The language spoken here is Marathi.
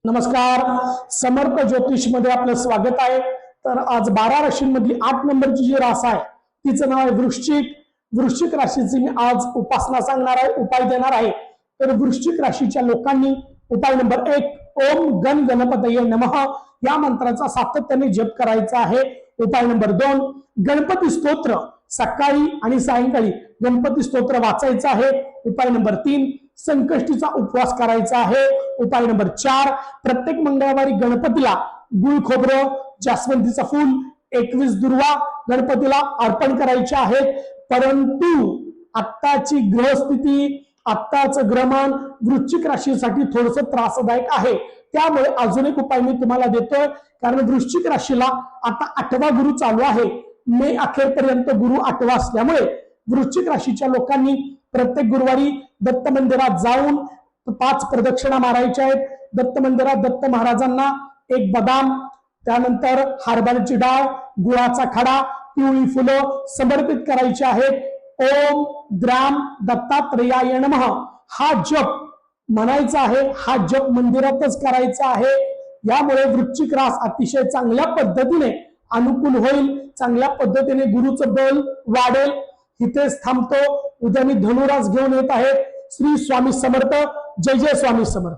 नमस्कार, समर्थ ज्योतिष मध्ये आपलं स्वागत आहे। तर आज 12 राशींमधली 8 नंबरची जी रास आहे तिचं नाव आहे वृश्चिक। वृश्चिक राशीची मी आज उपासना सांगणार आहे, उपाय देणार आहे। तर वृश्चिक राशीच्या लोकांनी उपाय नंबर 1 ओम गण गणपतये नमः या मंत्राचा सातत्याने जप करायचा आहे। उपाय नंबर 2 गणपती स्तोत्र सकाळी आणि सायंकाळी गणपती स्तोत्र वाचायचं आहे। उपाय नंबर 3 संकष्टीचा उपवास करायचा आहे। उपाय नंबर 4 प्रत्येक मंगळवारी गणपतीला गुळ खोबरं जास्वंदीचं फूल 21 दुर्वा गणपतीला अर्पण करायचे आहेत। परंतु आत्ताची ग्रहस्थिती आत्ताचं ग्रहमान वृश्चिक राशीसाठी थोडस त्रासदायक आहे, त्यामुळे अजून एक उपाय मी तुम्हाला देतोय। कारण वृश्चिक राशीला आता 8वा गुरु चालू आहे, मे अखेरपर्यंत गुरु 8वा असल्यामुळे वृश्चिक राशीच्या लोकांनी प्रत्येक गुरुवारी दत्त मंदिरात जाऊन 5 प्रदक्षिणा मारायच्या आहेत। दत्त मंदिरात दत्त महाराजांना एक बदाम, त्यानंतर हरभऱ्याची डाळ, गुळाचा खडा, पिवळी फुलं समर्पित करायची आहेत। ओम ग्राम दत्तात्रेयाय नमः हा जप म्हणायचा आहे। हा जप मंदिरातच करायचा आहे। यामुळे वृश्चिक रास अतिशय चांगल्या पद्धतीने अनुकूल होईल, चांगल्या पद्धतीने गुरुचं बल वाढेल। इथेच थांबतो। उद्या मी धनुरास घेऊन येत आहे। श्री स्वामी समर्थ। जय जय स्वामी समर्थ।